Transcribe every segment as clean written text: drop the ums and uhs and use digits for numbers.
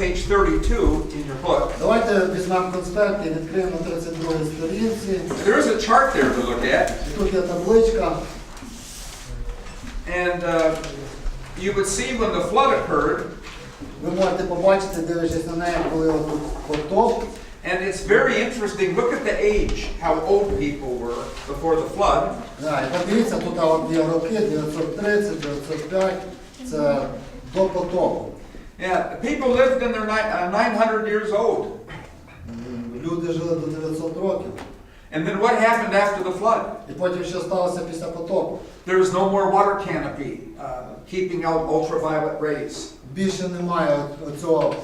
page 32 in your book. Давайте візьмемо конспект і відкриємо на 32-й сторінці. There is a chart there to look at. І тут є табличка. And you would see when the flood occurred. Ви можете побачити, дивлячись на неї, коли отут потоп. And it's very interesting. Look at the age, how old people were before the flood. Да, і подивіться, тут є роки 930, 905, це до потопу. Yeah, people lived in their 900 years old. Люди жили до 900 років. And then what happened after the flood? І потім що сталося після потопу? There was no more water canopy keeping out ultraviolet rays. Більше немає оцього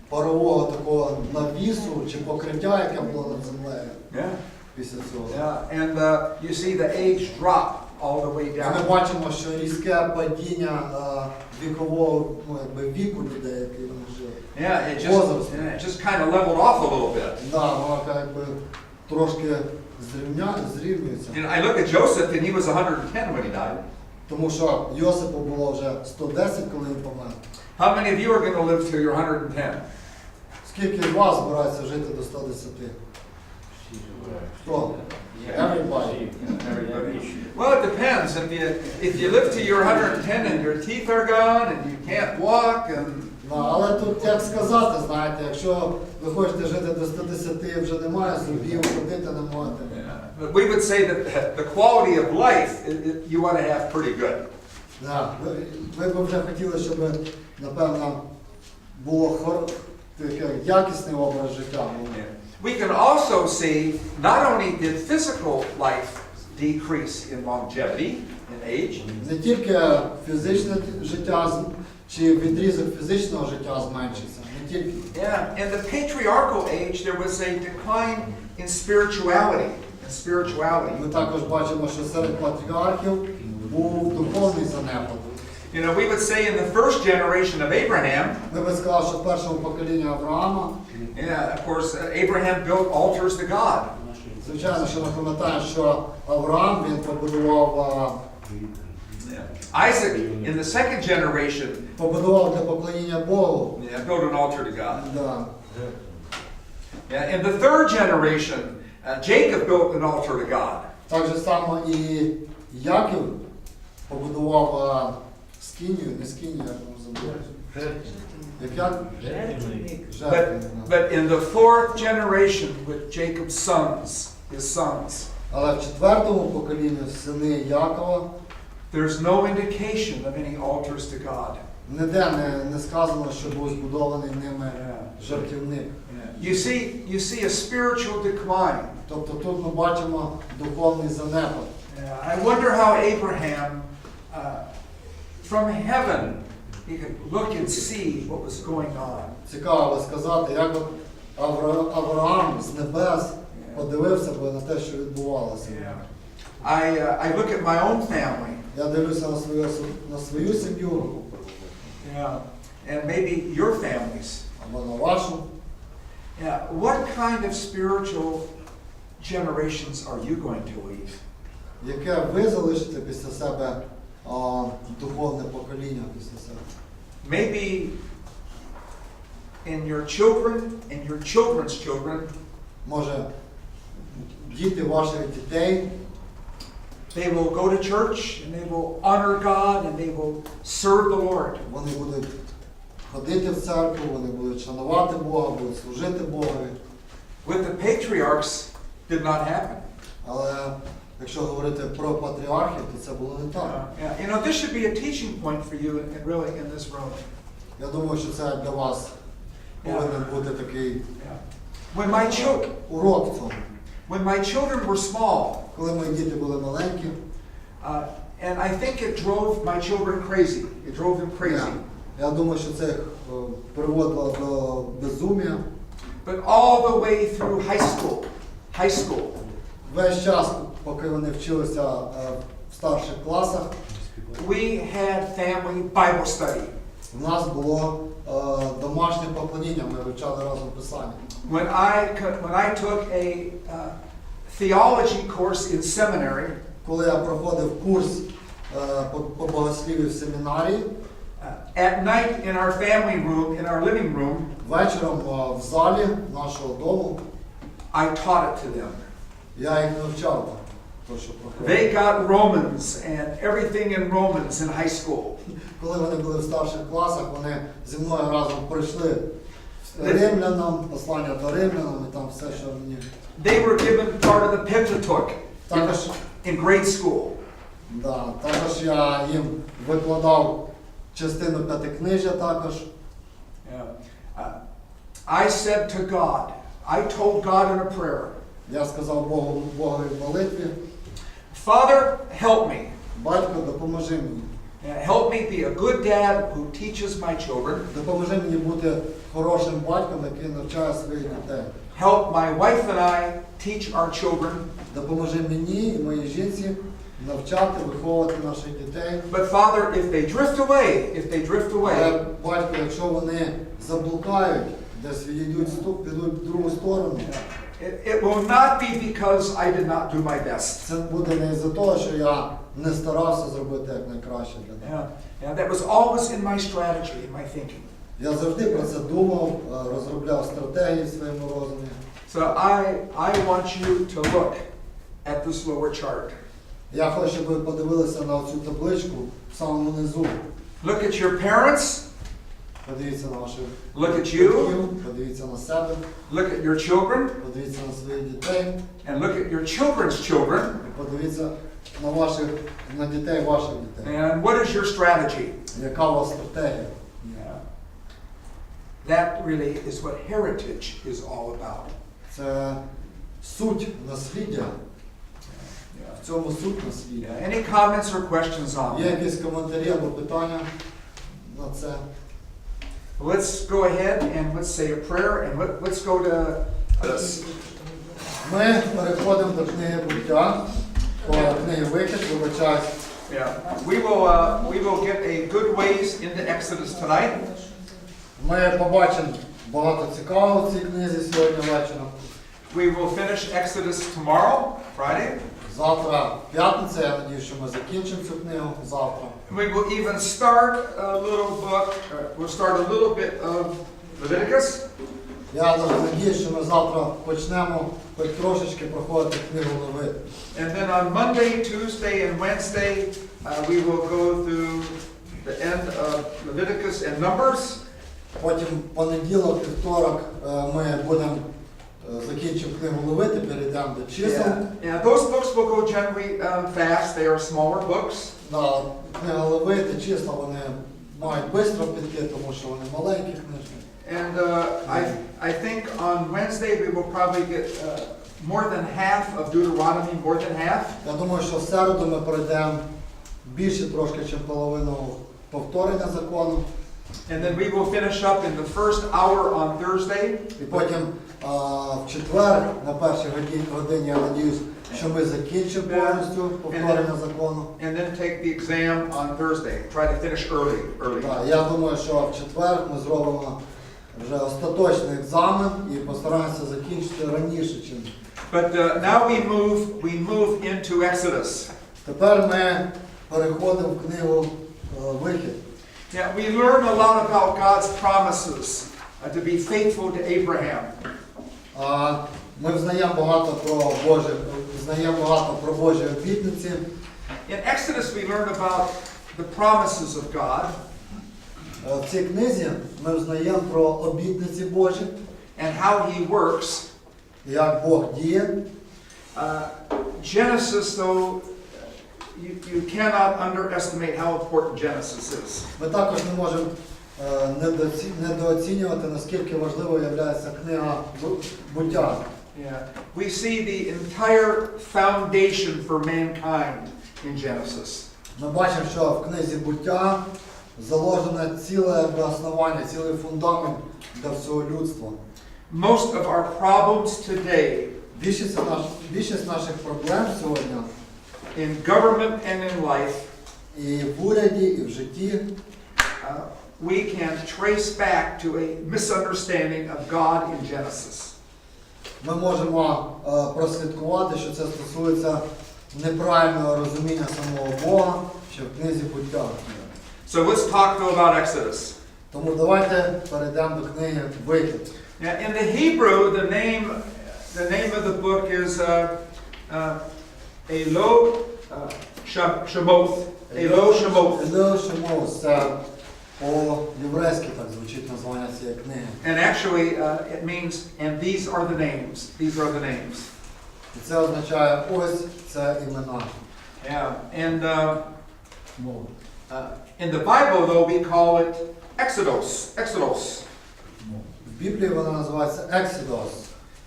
парового такого навісу чи покриття, яке було над землею. Yeah. Після цього. Yeah. And you see the age drop all the way down. Ми бачимо, що різке падіння вікового, віку людей, які вони жили. Yeah, it just kind of leveled off a little bit. Да, воно трошки зрівнюється. And I look at Joseph and he was 110 when he died. Тому що Йосипу було вже 110, коли він помер. How many of you are going to live till you're 110? Скільки з вас збирається жити до 110? Хто? Everybody. Well, it depends. If you live till you're 110 and your teeth are gone and you can't walk and... Але тут як сказати, знаєте, якщо ви хочете жити до 110 і вже немає зубів, ходити не можете. But we would say that the quality of life you want to have pretty good. Да. Ви б вже хотіли, щоб, напевно, було таке якісний образ життя. We can also see not only did physical life decrease in longevity, in age. Не тільки фізичне життя, чи відрізок фізичного життя зменшився, не тільки. Yeah, in the patriarchal age there was a decline in spirituality. Ми також бачимо, що серед патріархів був духовний занепад. You know, we would say in the first generation of Abraham. Ми би сказали, що в першому поколінні Авраама. Yeah, of course, Abraham built altars to God. Звичайно, що ми пам'ятаємо, що Авраам він побудував. Isaac in the second generation. Побудував для поклоніння Богу. Yeah, built an altar to God. Да. Yeah, in the third generation, Jacob built an altar to God. Так же само і Яків побудував скинію, не скинію, як називається. But in the fourth generation with Jacob's sons, his sons. Але в четвертому поколінні сини Якова there's no indication of any altars to God. Ніде не сказано, що був збудований ними жертівник. You see a spiritual decline. Тобто тут ми бачимо духовний занепад. I wonder how Abraham, from heaven, he could look and see what was going on. Цікаво сказати, як от Авраам з небес подивився на те, що відбувалося. I look at my own family. Я дивлюся на свою сім'ю. And maybe your families. Або на вашу. What kind of spiritual generations are you going to leave? Яке ви залишите після себе духовне покоління після себе? Maybe in your children and your children's children. Може, діти ваших дітей. They will go to church and they will honor God and they will serve the Lord. Вони будуть ходити в церкву, вони будуть шанувати Бога, будуть служити Богові. With the patriarchs did not happen. Але якщо говорити про патріархів, то це було не так. You know, this should be a teaching point for you really in this room. Я думаю, що це для вас повинен бути такий урок в цьому. When my children were small, коли мої діти були маленькі, and I think it drove my children crazy. It drove them crazy. Я думаю, що це приводило до безум'я. But all the way through high school. Весь час, поки вони вчилися в старших класах, we had family Bible study. У нас було домашнє поклоніння, ми вивчали разом Писання. When I took a theology course in seminary, коли я проходив курс по богослів'ю в семінарії, At night in our family room, in our living room, Вечором в залі нашого дому I taught it to them. я їх навчав. То, що проходить. They got Romans and everything in Romans in high school. Коли вони були в старших класах, вони зі мною разом пройшли римлянам, послання до римлянам і там все, що мені. They were given part of the Pentateuch Також, in grade school. да, також я їм викладав частину П'ятикнижжя також. I said to God, I told God in a prayer, Я сказав Богові в молитві, Father, help me. батько, допоможи мені. Help me be a good dad who teaches my children. Допоможи мені бути хорошим батьком, який навчає своїх дітей. Help my wife and I teach our children. Допоможи мені і моїй жінці навчати, виховувати наших дітей. But Father, if they drift away, Але, батько, якщо вони заблукають, десь підуть в другу сторону, it will not be because I did not do my best. це буде не із-за того, що я не старався зробити як найкраще для них. That was always in my strategy, in my thinking. Я завжди про це думав, розробляв стратегії в своєму розумі. So I want you to look at this lower chart. Я хочу, щоб ви подивилися на цю табличку в самому низу. Look at your parents. Подивіться на ваших Look at you. батьків, подивіться на себе, Look at your children. подивіться на своїх дітей, And look at your children's children. і подивіться на дітей ваших дітей. And what is your strategy? Яка у вас стратегія? That really is what heritage is all about. Це суть насліддя. В цьому суть насліддя. Any comments or questions on Є that? якісь коментарі або питання на це? Let's go ahead and let's say a prayer and let's go to this. Ми переходимо до книги буття, книги Вихід, вибачаюсь. Yeah, we will get a good ways into Exodus tonight. Ми побачимо багато цікавого в цій книзі сьогодні вечором. We will finish Exodus tomorrow, Friday. Завтра п'ятниця, я надію, що ми закінчимо цю книгу завтра. We will even start a little book, we'll start a little bit of Leviticus. Я надію, що ми завтра почнемо хоч трошечки проходити книгу Левит. And then on Monday, Tuesday, and Wednesday, we will go through the end of Leviticus and Numbers. Потім понеділок, вівторок ми будемо закінчимо книгу Левити, перейдемо до чисел. Yeah, those books will go generally fast. They are smaller books. Да, книга Левити, числа, вони мають швидко піти, тому що вони маленькі книжки. And I think on Wednesday we will probably get more than half of Deuteronomy, more than half. Я думаю, що в середу ми пройдемо більше трошки, ніж половину повторення закону. And then we will finish up in the first hour on Thursday. І потім в четвер, на першій годині, я надіюсь, що ми закінчимо повністю повторення закону. And then take the exam on Thursday. Try to finish early. Так, я думаю, що в четвер ми зробимо вже остаточний екзамен і постараємося закінчити раніше, чим. But now we move into Exodus. Тепер ми переходимо в книгу Вихід. Yeah, we learn a lot about God's promises to be faithful to Abraham. Ми знаємо багато про Божі обітниці. In Exodus we learn about the promises of God. В цій книзі ми знаємо про обітниці Божі. And how He works. Як Бог діє. Genesis, though, you cannot underestimate how important Genesis is. Ми також не можемо недооцінювати, наскільки важливою є книга буття. Yeah. We see the entire foundation for mankind in Genesis. Ми бачимо, що в книзі буття заложене ціле основання, цілий фундамент для всього людства. Most of our problems today, більшість наших проблем сьогодні in government and in life, і в уряді, і в житті, we can trace back to a misunderstanding of God in Genesis. Ми можемо прослідкувати, що це стосується неправильного розуміння самого Бога, що в книзі буття. So let's talk though about Exodus. Тому давайте перейдемо до книги Вихід. In the Hebrew, the name of the book is Elo Shemoth. Elo Shemoth. Елео Шемот, це по-єврейськи так звучить названня цієї книги. And actually, it means, and these are the names. These are the names. І це означає ось це імена. Yeah. And in the Bible, though, we call it Exodus. Exodus. В Біблії вона називається Ексодос.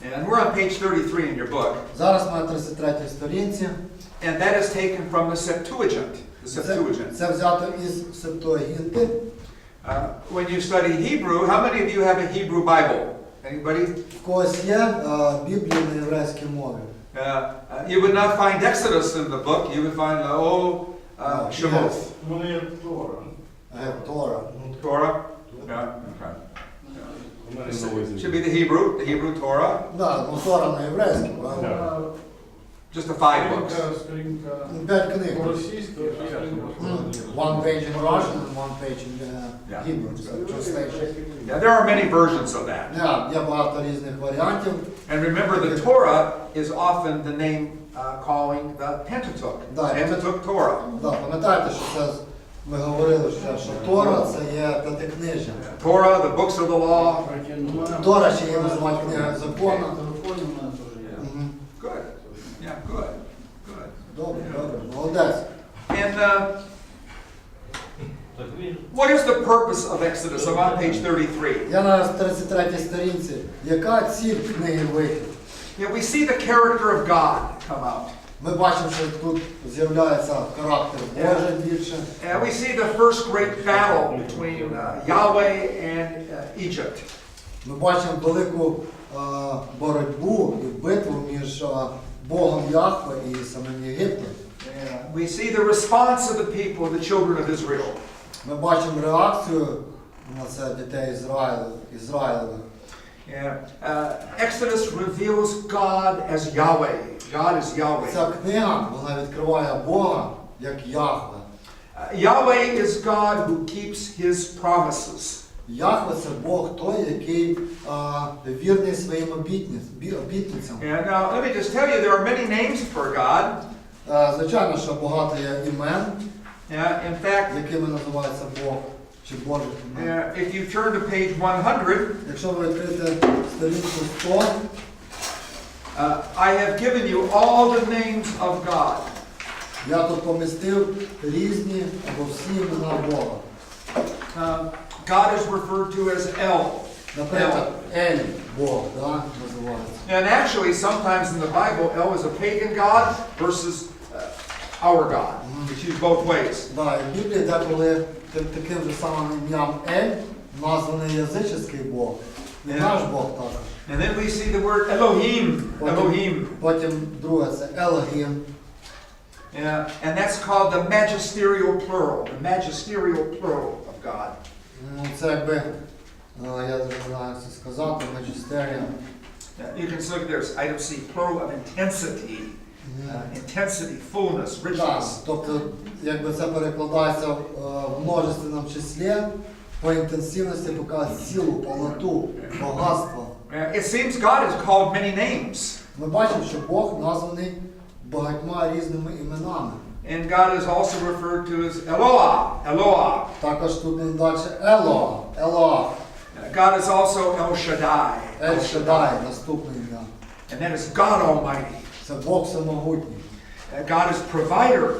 And we're on page 33 in your book. Зараз ми на 33-й сторінці. And that is taken from the Septuagint. The Septuagint. Це взято із Септуагінти. When you study Hebrew, how many of you have a Hebrew Bible? Anybody? В когось є Біблія на єврейській мові. You would not find Exodus in the book. You would find Shemoth. Тора. Torah. Yeah. Okay. Should be the Hebrew Torah. Да, ну Тора на єврейській, правда? Just the 5 books. 5 книг. One page in Russian and one page in Hebrew. Translation. Yeah, there are many versions of that. Є багато різних варіантів. And remember, the Torah is often the name calling the Pentateuch. Pentateuch Torah. Да, пам'ятаєте, що це ми говорили, що Тора це є п'ятикнижжя. Torah, the books of the law. Тора ще є називають книга закону. Good. Yeah, good. Good. Добре, молодець. And what is the purpose of Exodus? I'm on page 33. Я на 33-й сторінці. Яка ціль книги Вихід? Yeah, we see the character of God come out. Ми бачимо, що тут з'являється характер Божий більше. And we see the first great battle between Yahweh and Egypt. Ми бачимо велику боротьбу і битву між Богом Яхве і самим Єгиптом. We see the response of the people, the children of Israel. Ми бачимо реакцію на це дітей Ізраїлевих. Exodus reveals God as Yahweh. God is Yahweh. Ця книга, вона відкриває Бога як Яхве. Yahweh is God who keeps His promises. Яхве це Бог той, який вірний своїм обітницям. And now let me just tell you, there are many names for God. Звичайно, що багато є імен, In fact, якими називається Бог чи Божих імен. if you turn to page 100, Якщо ви відкрите сторінку 100, I have given you all the names of God. я тут помістив різні або всі імена Бога. God is referred to as El. Наприклад, Ель, Бог, да, називається. And actually, sometimes in the Bible, El is a pagan God versus our God. It's used both ways. Да, і в Біблії деколи таким же самим ім'ям Ель названий язичний Бог. І наш Бог також. And then we see the word Elohim. Elohim. Потім друге це Елогім. And that's called the magisterial plural. The magisterial plural of God. Це якби, я не знаю, як це сказати, Magisterium. You can look there, item C, plural of intensity. Intensity, fullness, richness. Тобто, якби це перекладається в множественному числі, по інтенсивності показує силу, повноту, багатство. It seems God is called many names. Ми бачимо, що Бог названий багатьма різними іменами. And God is also referred to as Eloah. Eloah. Також тут не далі Елоа. God is also El Shaddai. Ель Шадай, наступне ім'я. And that is God Almighty. Це Бог всемогутній. God is provider.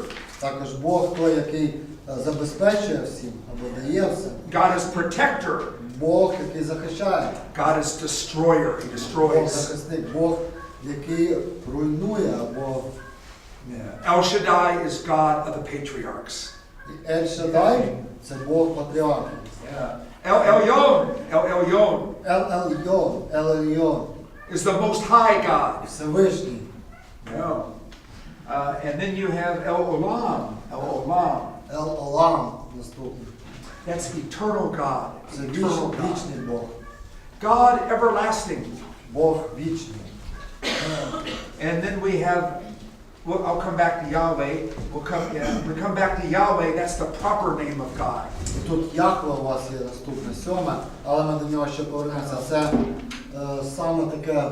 Також Бог той, який забезпечує всім, або дає все. God is protector. Бог, який захищає. God is destroyer. He Бог destroys. захисник. Бог, який руйнує, або... El Shaddai is God of the patriarchs. І Ель Шадай – це Бог патріархів. El Elyon. El Elyon Ел-Ельйон is the Most High God. Всевишній. And then you have El Olam. El Olam. Ел-Олам наступний. That's eternal God. Це Eternal God. вічний Бог. God everlasting. Бог вічний. And then we have well, I'll come back to Yahweh. We come back to Yahweh, that's the proper name of God. І тут Яхве у вас є наступне 7, але ми до нього ще повернемося. Це саме таке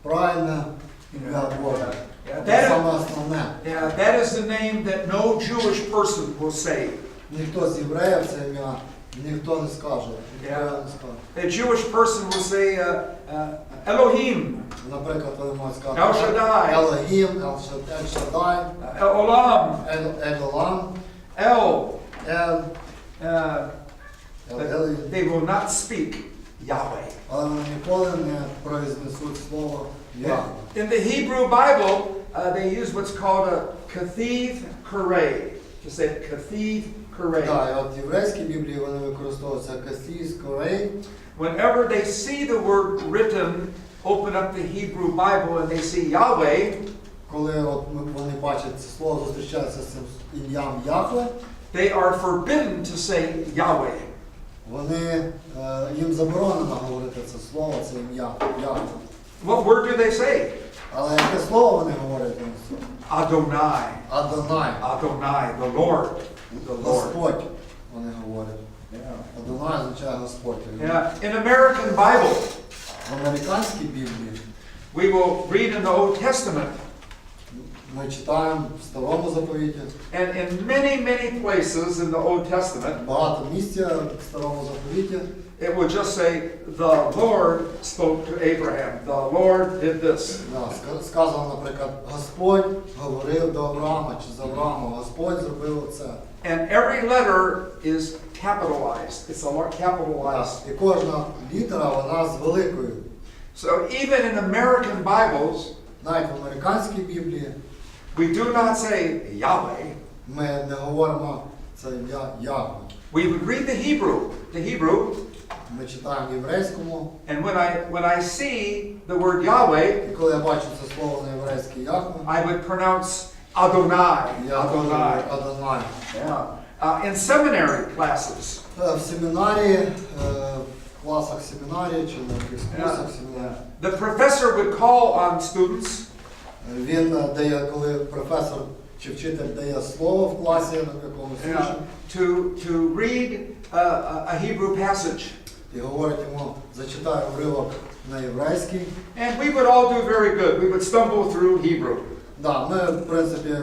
правильне ім'я Боже. Це саме основне. Yeah, that is the name that no Jewish person will say. Ніхто з євреїв це ім'я, ніхто не скаже. A Jewish person will say Elohim. Наприклад, вони можуть сказати El Shaddai. Елохім, Ель Шадай, Olam. Елолам, They will not speak Yahweh. але вони ніколи не произнесуть слово Яхве. In the Hebrew Bible, they use what's called a kathith karei. To say kathith karei. Так, і от в єврейській Біблії вони використовуються касіс, корей. Whenever they see the word written, open up the Hebrew Bible and they see Yahweh, Коли от вони бачать це слово, зустрічаються з цим ім'ям Яхве, they are forbidden to say Yahweh. вони, їм заборонено говорити це слово, це ім'я Яхве. What word do they say? Але яке слово вони говорять? Adonai. Адонай. Adonai, the Lord. The Lord. Господь, вони говорять. Yeah. Адонай означає Господь. Yeah. In American Bible, В американській Біблії we will read in the Old Testament, ми читаємо в Старому Заповіті. and in many places in the Old Testament, Багато місця в Старому Заповіті. it will just say, the Lord spoke to Abraham. The Lord did this. Сказано, наприклад, Господь говорив до Авраама чи з Авраама. Господь зробив це. And every letter is capitalized. It's a capitalized. І кожна літера, вона з великою. So even in American Bibles, Навіть в американській Біблії we do not say Yahweh. ми не говоримо це ім'я Яхве. We would read the Hebrew, Ми читаємо в єврейському. and when I see the word Yahweh, І коли я бачу це слово на єврейській Яхве, I would pronounce Adonai. я говорю Адонай. Yeah. In seminary classes, В семінарії, в класах семінарії чи на якихось курсах семінарії, the professor would call on students, він дає, коли професор чи вчитель дає слово в класі на якомусь іншому, to read a Hebrew passage. і говорить йому, зачитай уривок на єврейський. And we would all do very good. We would stumble through Hebrew. Да, ми, в принципі,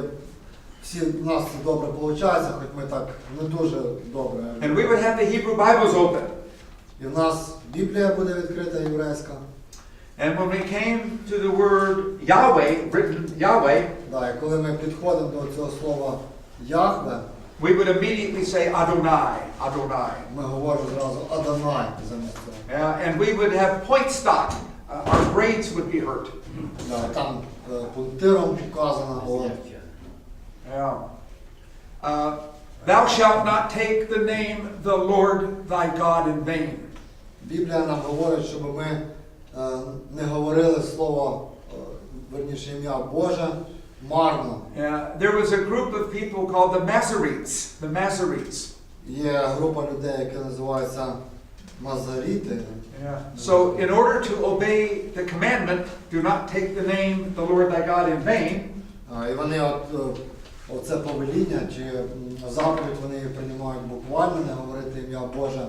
всі в нас це добре виходить, хоч ми так не дуже добре. And we would have the Hebrew Bibles open. І в нас Біблія буде відкрита єврейська. And when we came to the word Yahweh, written Yahweh, Да, і коли ми підходимо до цього слова Яхве, we would immediately say Adonai, Adonai. ми говоримо зразу Адонай замість цього. And we would have point stock. Our grades would be hurt. Да, там пунктиром показано. Yeah. Thou shalt not take the name the Lord thy God in vain. Біблія нам говорить, щоб ми не говорили слово, верніше ім'я Боже, марно. There was a group of people called the Masoretes. The Masoretes. Є група людей, які називаються Назаріти. So in order to obey the commandment, do not take the name the Lord thy God in vain. І вони оце повеління чи заповідь вони приймають буквально, не говорити ім'я Боже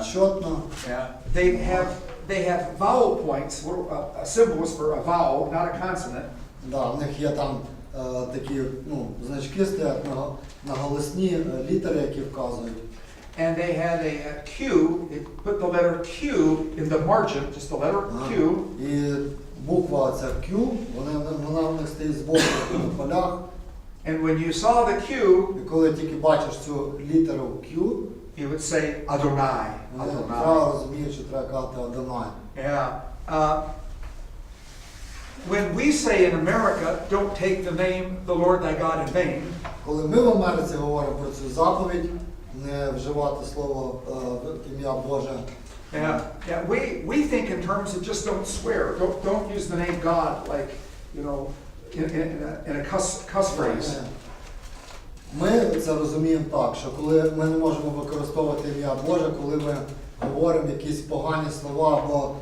чітно. They have vowel points, symbols for a vowel, not a consonant. Да, в них є там такі значки стоять на голосні літери, які вказують. And they had a Q. They put the letter Q in the margin, just the letter Q. І буква ця Q, вона в них стоїть збоку на полях. And when you saw the Q, І коли тільки бачиш цю літеру Q, you would say Adonai. вони Adonai. одразу розуміють, що треба казати Адонай. Yeah. When we say in America, don't take the name the Lord thy God in vain. Коли ми в Америці говоримо про цю заповідь, не вживати слово ім'я Боже. Yeah. We think in terms of just don't swear. Don't use the name God like, you know, in a cuss phrase. Ми це розуміємо так, що коли ми не можемо використовувати ім'я Боже, коли ми говоримо якісь погані слова або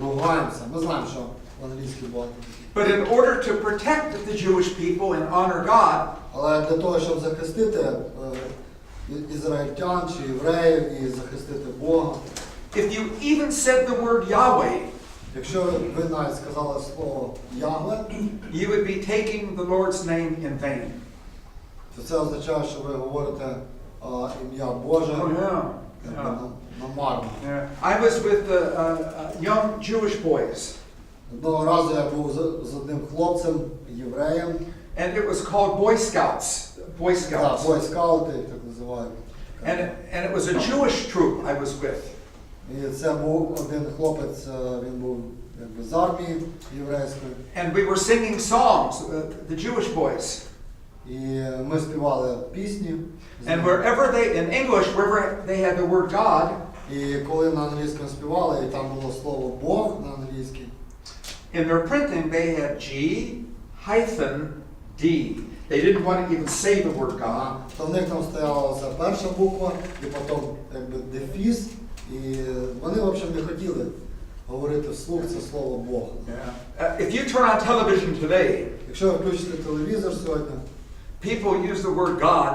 ругаємося. Ми знаємо, що в англійській багато. But in order to protect the Jewish people and honor God, Але для того, щоб захистити ізраїльтян чи євреїв і захистити Бога, if you even said the word Yahweh, якщо ви навіть сказали слово Ягве, you would be taking the Lord's name in vain. то це означає, що ви говорите ім'я Боже намарно. I was with young Jewish boys, Одного разу я був з одним хлопцем, євреєм. and it was called Boy Scouts. Boy Scouts. Бойскаути, їх так називають. And it was a Jewish troop I was with. І це був один хлопець, він був якби з армії єврейської. And we were singing songs, the Jewish boys. І ми співали пісні. And wherever in English, wherever they had the word God, І коли на англійському співали, і там було слово Бог на англійській, in their printing they had G-D. They didn't want to even say the word God. то в них там стояла ця перша буква, і потім якби дефіс, і вони, в общем, не хотіли говорити вслух це слово Бог. If you turn on television today, Якщо ви включите телевізор сьогодні, people use the word God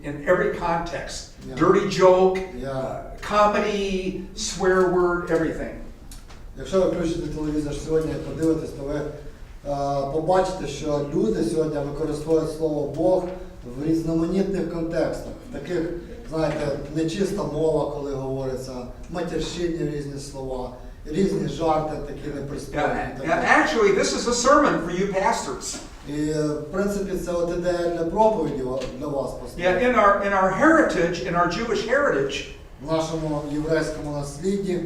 in every context. Yeah. Dirty joke, Yeah. comedy, swear word, everything. якщо ви включите телевізор сьогодні і подивитесь, то ви побачите, що люди сьогодні використовують слово Бог в різноманітних контекстах. В таких, знаєте, нечиста мова, коли говориться, матерщинні різні слова, різні жарти такі непристойні. Actually, this is a sermon for you pastors. І, в принципі, це от ідея для проповіді для вас. In our heritage, in our Jewish heritage, В нашому єврейському наслідді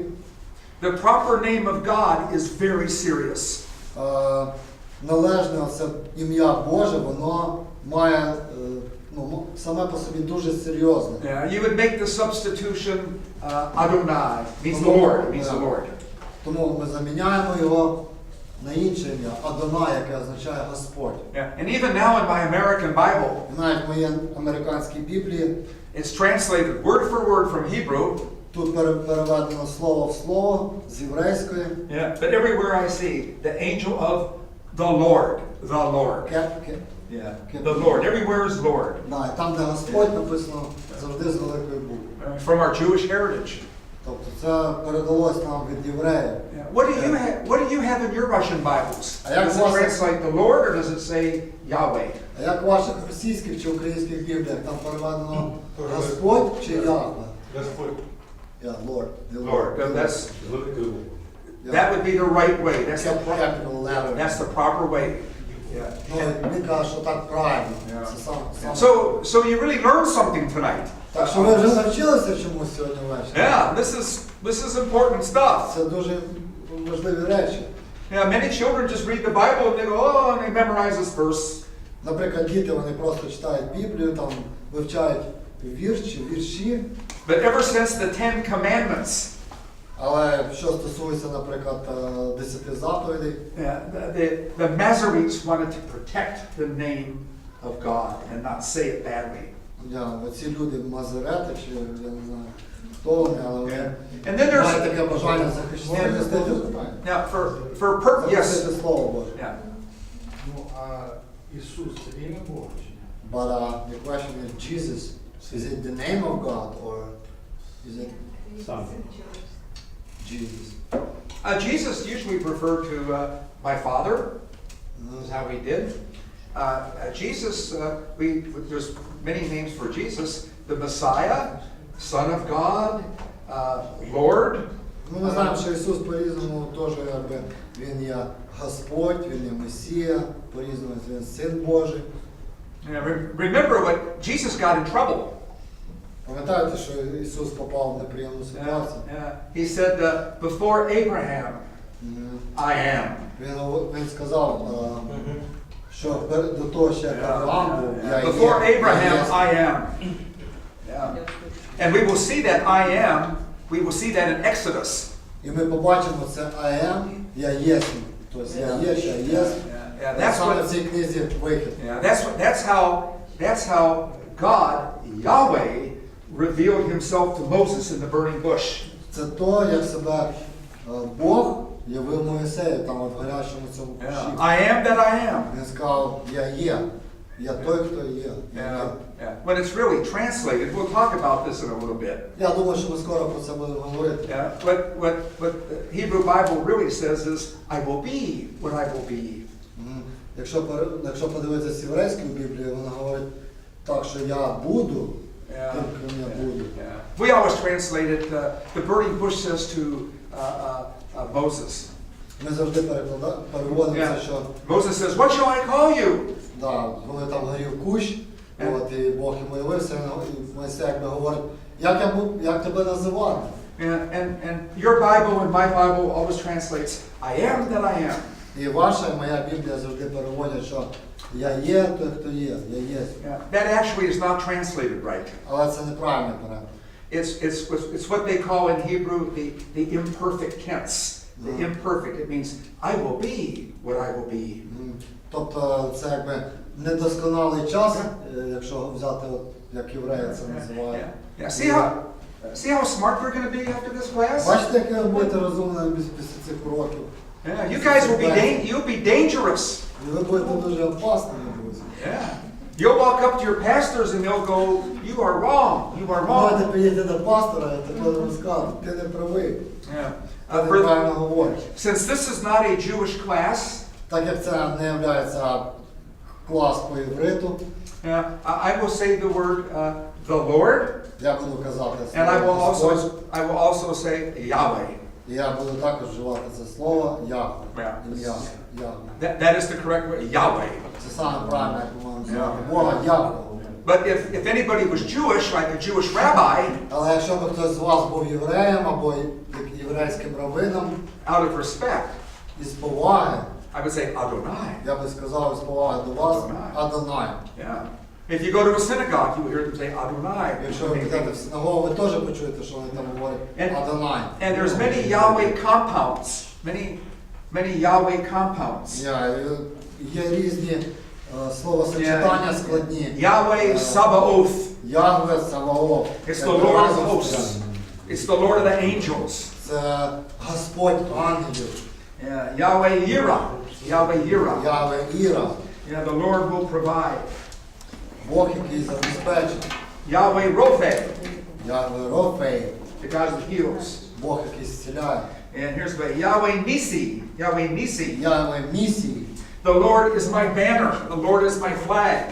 the proper name of God is very serious. належне це ім'я Боже, воно має саме по собі дуже серйозне. You would make the substitution Adonai, means the Lord, means the Lord. Тому ми заміняємо його на інше ім'я, Адонай, яке означає Господь. And even now in my American Bible, І навіть в моїй американській Біблії it's translated word for word from Hebrew. тут переведено слово в слово з єврейської. But everywhere I see the angel of the Lord, the Lord. The Lord. Everywhere is Lord. І там, де Господь, написано завжди з великої букви. From our Jewish heritage. Тобто це передалось нам від євреїв. What do you have in your Russian Bibles? Does it translate the Lord or does it say Yahweh? А як в ваших російських чи українських бібліях там переведено Господь чи Яхве? Господь. Yeah, Lord. Lord. That would be the right way. That's the proper way. Він каже, що так правильно. Це саме. So you really learned something tonight. Так що ви вже навчилися чомусь сьогодні ввечері? Yeah, this is important stuff. Це дуже важливі речі. Many children just read the Bible and they go, oh, and they memorize this verse. Наприклад, діти, вони просто читають Біблію, там вивчають вірші. But ever since the Ten Commandments, Але що стосується, наприклад, 10 заповідей, the Masoretes wanted to protect the name of God and not say it badly. Оці люди Мазарети, чи я не знаю, хто вони, але вони мають таке бажання захистити. Now, yes. Слово Боже. Ну, а Ісус це ім'я Бога чи ні? But the question is, Jesus, is it the name of God or is it Сам. Jesus? Jesus usually referred to my Father. This is how he did. Jesus, there's many names for Jesus. The Messiah, Son of God, Lord. Ми знаємо, що Ісус по-різному теж Він є Господь, Він є Месія, по-різному Він Син Божий. Remember what Jesus got in trouble. Пам'ятаєте, що Ісус попав в неприємну ситуацію? He said, before Abraham, I am. Він сказав, що до того, ще як Авраам був, я є. Before Abraham, I am. And we will see that I am, we will see that in Exodus. І ми побачимо це I am, я єсмь. Тобто я є, я єсмь. Саме в цій книзі Вихід. That's how God, Yahweh, revealed himself to Moses in the burning bush. Це то, як себе Бог явив Мойсею там от гарячому цьому кущі. I am that I am. Він сказав, я є. Я той, хто є. Я є. When it's really translated, we'll talk about this in a little bit. Я думаю, що ми скоро про це будемо говорити. What the Hebrew Bible really says is, I will be what I will be. Якщо подивитися єврейську Біблію, вона говорить так, що я буду тим, ким я буду. We always translate it, the burning bush says to Moses. Ми завжди переводимо це, що Moses says, what shall I call you? да, коли там горів кущ, от, і Бог йому явився, і Мойсей якби говорить, як тебе називати? And your Bible and my Bible always translates, I am that I am. І ваша, і моя Біблія завжди переводять, що я є той, хто є, я є. That actually is not translated right. Але це неправильний переклад. It's what they call in Hebrew the imperfect tense. The imperfect. It means I will be what I will be. Тобто це якби недосконалий час, якщо взяти, от, як євреї це називають. See how smart we're going to be after this class? Бачите, як ви будете розумними після цих уроків? You guys will be dangerous. І ви будете дуже опасними, друзі. You'll walk up to your pastors and they'll go, you are wrong, you are Можете wrong. підійти до пастора і також розказати, ти не правий, ти неправильно говориш. Since this is not a Jewish class, Так як це не є клас по івриту, I will say the word the Lord, я буду казати and I слово will also say Yahweh. і я буду також вживати це слово Яхве, ім'я Яхве. That is the correct word, Yahweh. Це саме правильно, як ми маємо називати Бога Яхве. But if anybody was Jewish, like a Jewish rabbi, Але якщо б хтось з вас був євреєм або єврейським раввином, out of respect, із поваги, I would say Adonai. я би сказав із поваги до вас Адонай. Yeah. If you go to a synagogue, you will hear them say Adonai. Якщо ви підете в синагогу, ви теж почуєте, що вони там говорять Адонай. And there's many Yahweh compounds. Many Yahweh compounds. Є різні словосочетання складні. Yahweh Sabaoth. Яхве Саваоф. It's the Lord of hosts. It's the Lord of the angels. Це Господь ангелів. Yahweh Yirah. Yahweh Yirah. Яхве Іра. The Lord will provide. Бог, який забезпечить. Yahweh Rophe. Яхве Рофей. The God that heals. Бог, який зціляє. And here's the Yahweh Nisi. Yahweh Nisi. Яхве Місій. The Lord is my banner. The Lord is my flag.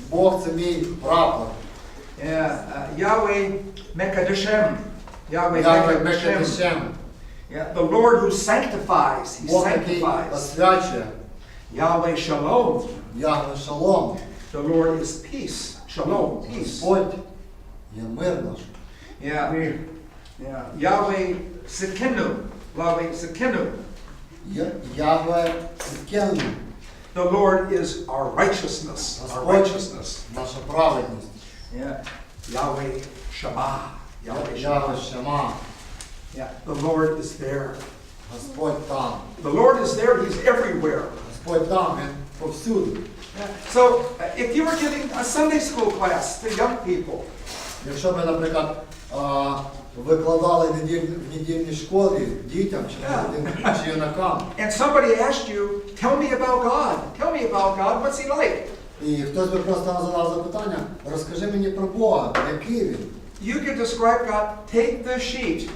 Бог це мій прапор. Yahweh Mekadeshem. Yahweh Яхве Mekadeshem. Мекадешем. The Lord who sanctifies. He Бог, який sanctifies. освячує. Yahweh Shalom. Яхве Шалом. The Lord is peace. Shalom, peace. Господь є мир наш. Yahweh Sekenu. Yahweh Sekenu. Яхве Циткenu. The Lord is our righteousness. Our righteousness. Наша праведність. Yahweh Shema. Yahweh Яхве Shema. Шема. The Lord is there. Господь там. The Lord is there. He's everywhere. Господь там, Він повсюди. So, if you were giving a Sunday school class to young people, Якщо ви, наприклад, викладали в недільній школі дітям чи юнакам, and somebody asked you, tell me about God, what's he like? і хтось би просто задав запитання, розкажи мені про Бога, який Він. You can describe God, take the sheet.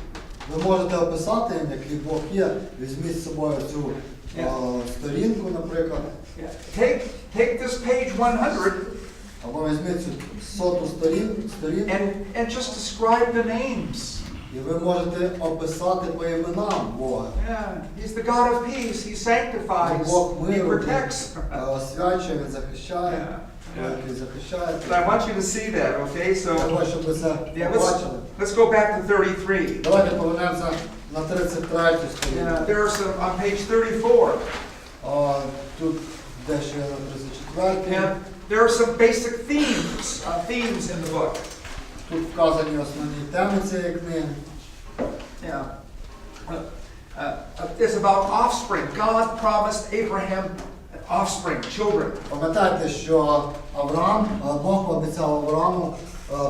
Ви можете описати їм, який Бог є, візьміть з собою цю сторінку, наприклад, Take this page 100 або візьміть цю 100-ту сторінку, and just describe the names. і ви можете описати по іменам Бога. He's the God of peace. He sanctifies. Бог He миру, protects. освячує, Він захищає, який захищає. But I want you to see that, okay? So, Того, щоб ви це побачили. let's go back to 33. Давайте повернемося на 33-ю сторінку. There are some on page 34. Тут дещо є на 34-й. And there are some basic themes in the book. Тут вказані основні теми цієї книги. It's about offspring. God promised Abraham offspring, children. Пам'ятайте, що Бог пообіцяв Аврааму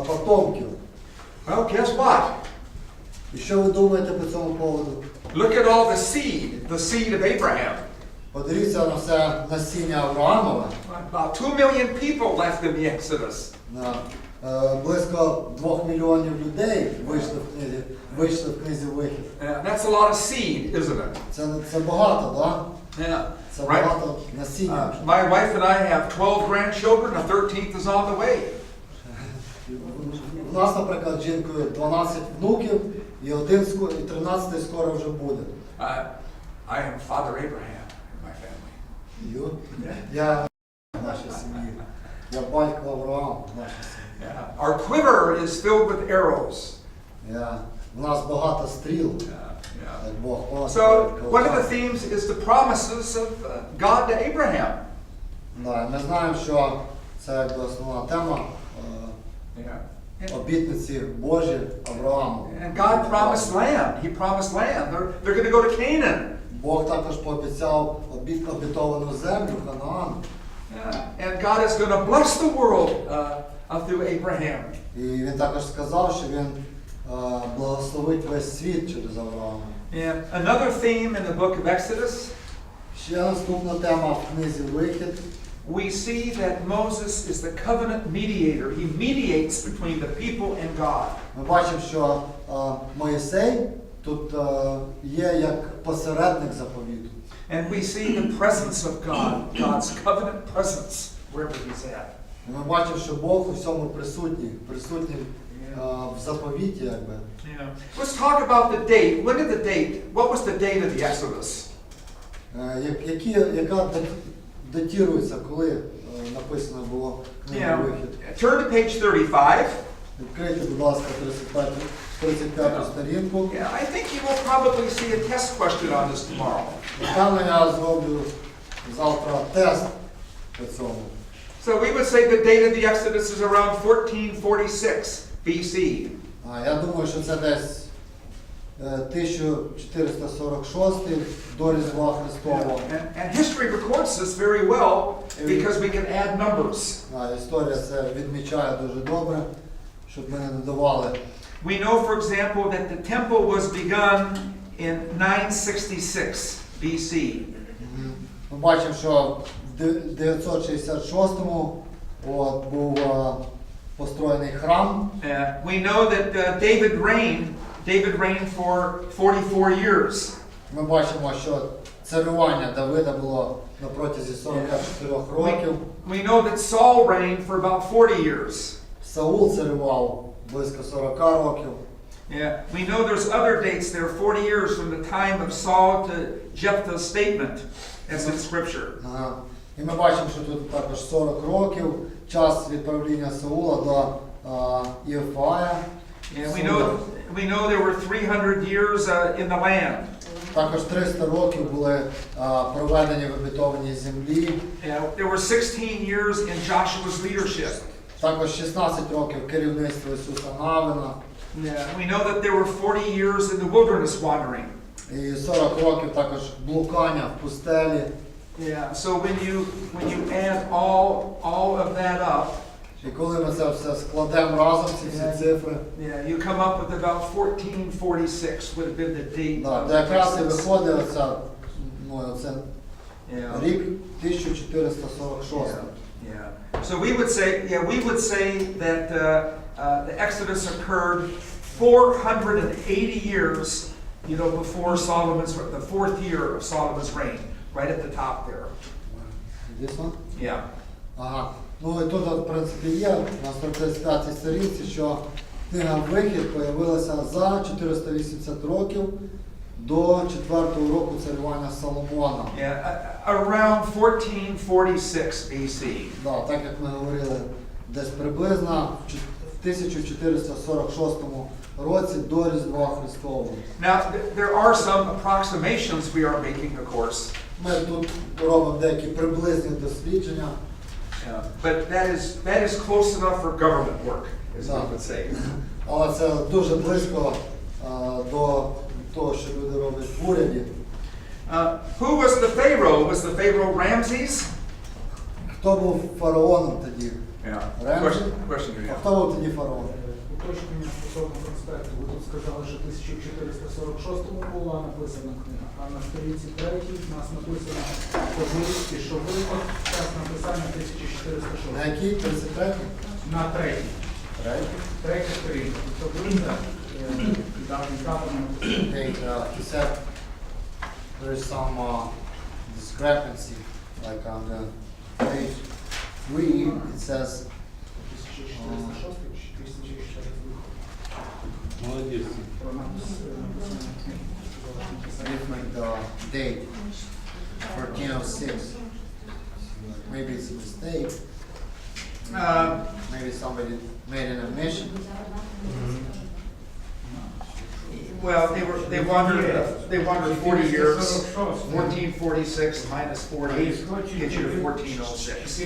потомків. Well, guess what? І що ви думаєте по цьому поводу? Look at all the seed of Abraham. Подивіться на все насіння Авраамове. About 2 million people left in the Exodus. Близько 2 мільйонів людей вийшли в книзі Вихід. That's a lot of seed, isn't it? Це багато, так? Yeah. Це Right? багато насіння. My wife and I have 12 grandchildren. The 13th is on the way. У нас, наприклад, з жінкою 12 внуків і 13 скоро вже буде. I am Father Abraham in my family. Я в нашій сім'ї. Я батько Авраам в нашій сім'ї. Yeah. Our quiver is filled with arrows. У нас багато стріл. Yeah. Як Бог. So one of the themes is the promises of God to Abraham. Ми знаємо, що це якби основна тема обітниці Божі Аврааму. And God promised land. He promised land. They're going to go to Canaan. Бог також пообіцяв обітовану землю, Ханаан. And God is going to bless the world through Abraham. І він також сказав, що він благословить весь світ через Авраама. And another theme in the book of Exodus. Ще наступна тема в книзі Вихід. We see that Moses is the covenant mediator. He mediates between the people and God. Ми бачимо, що Мойсей тут є як посередник заповіту. And we see the presence of God, God's covenant presence, wherever he's at. Ми бачимо, що Бог у всьому присутній в заповіті, якби. Let's talk about the date. When did the date? What was the date of the Exodus? Яка датірується, коли написано було книга Вихід? Turn to page 35. Відкрийте, будь ласка, 35 сторінку. I think you will probably see a test question on this tomorrow. Напевно, я зроблю завтра тест по цьому. So we would say the date of the Exodus is around 1446 BC. Я думаю, що це десь 1446 до Різдва Христового. And history records this very well because we can add numbers. Історія це відмічає дуже добре, щоб ми не додавали. We know, for example, that the temple was begun in 966 BC. Ми бачимо, що в 966-му був построєний храм. We know that David reigned for 44 years. Ми бачимо, що царювання Давида було на протязі 44 років. We know that Saul reigned for about 40 years. Саул царював близько 40 років. We know there's other dates there, 40 years from the time of Saul to Jephthah's statement. That's in Scripture. І ми бачимо, що тут також 40 років, час відправління Саула до Іофая. We know there were 300 years in the land. Також 300 років були проведені в обітованій землі. There were 16 years in Joshua's leadership. Також 16 років керівництва Ісуса Навина. We know that there were 40 years in the wilderness wandering. І 40 років також блукання в пустелі. So when you add all of that up, і коли ми це все складемо разом, ці всі цифри, you come up with about 1446 would have been the date. То якраз і виходить оце рік 1446. So we would say that the Exodus occurred 480 years, before the 4th year of Solomon's reign, right at the top there. This one? Yeah. Ага. Ну і тут, в принципі, є на 135-й сторінці, що книга Вихід з'явилася за 480 років до 4-го року царювання Соломона. Around 1446 BC. Так як ми говорили, десь приблизно в 1446 році до Різдва Христового. Now, there are some approximations we are making, of course. Ми тут робимо деякі приблизні дослідження. But that is close enough for government work, as we would say. Але це дуже близько до того, що люди роблять в уряді. Who was the Pharaoh? Was the Pharaoh Ramses? Хто був фараоном тоді? Рамзес? Question to you. А хто був тоді фараон? уточнення стосовно конспекту. Ви тут сказали, що в 1446-му була написана книга, а на сторінці 3 у нас написано по-англійськи, що виход час написання 1406. На якій 33? На 3. Третя сторінка. Тобто виход датами. Okay, he said there is some discrepancy, like on the page 3, it says 1406 чи 1404 виход. Молодець. different date, 1406. Maybe it's a mistake. Maybe somebody made an omission. Well, they wandered 40 years. 1446 minus 40 gets you to 1406.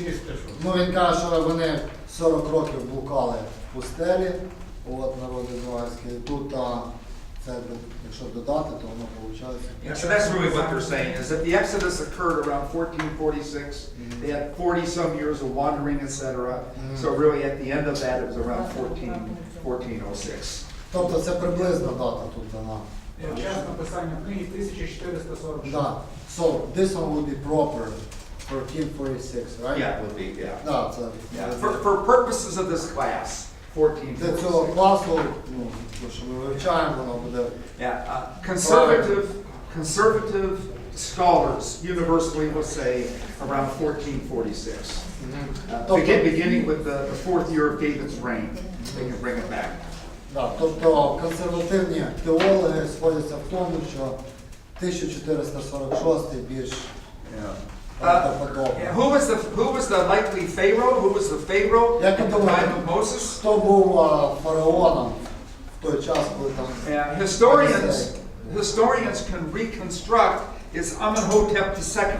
Ну, він каже, що вони 40 років блукали в пустелі, от народ ізраїльський. Тут, це, якщо додати, то воно виходить. Yeah, so that's really what they're saying, is that the Exodus occurred around 1446. They had 40 some years of wandering, etc. So really at the end of that, it was around 1406. Тобто це приблизна дата тут дана. Час написання книги 1446. Да. So this one would be proper, 1446, right? Yeah, it would be, yeah. Да, це. Yeah. For purposes of this class, Для цього 1446. класу, ну, то, що ми вивчаємо, воно буде. Yeah, conservative scholars universally will say around 1446. Beginning with the fourth year of David's reign, they can bring it back. Да, тобто консервативні теологи сходяться в тому, що 1446 більш правдоподобний. Who was the likely Pharaoh? Who was the Pharaoh Як at ви the time думаєте, of Moses? хто був фараоном в той час, коли там... Historians can reconstruct it's Amenhotep II.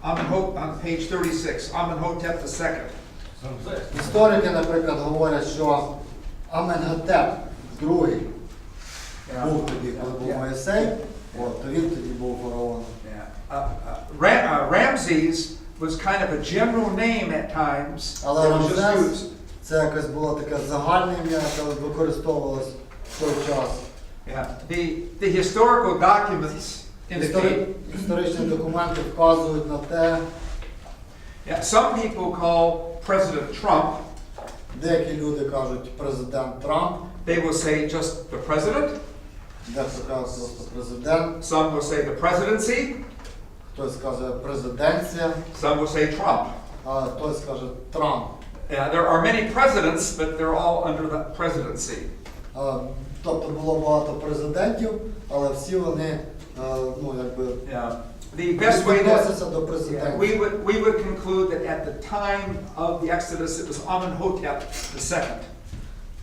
On page 36, Amenhotep II. Історики, наприклад, говорять, що Аменготеп II був тоді, коли був Мойсей, от, то він тоді був фараоном. Ramses was kind of a general name at times. Але That was just Рамзес used. це якось було таке загальне ім'я, яке використовувалось в той час. The historical documents indicate. Історичні документи вказують на те, Some people call President Trump. деякі люди кажуть президент Трамп, They will say just the president. дехто каже просто президент, Some will say the presidency. хтось каже президенція, Some will say Trump. а хтось каже Трамп. There are many presidents, but they're all under the presidency. Тобто було багато президентів, але всі вони, ну, якби, The best way відносяться до to, президентів. we would conclude that at the time of the Exodus it was Amenhotep II.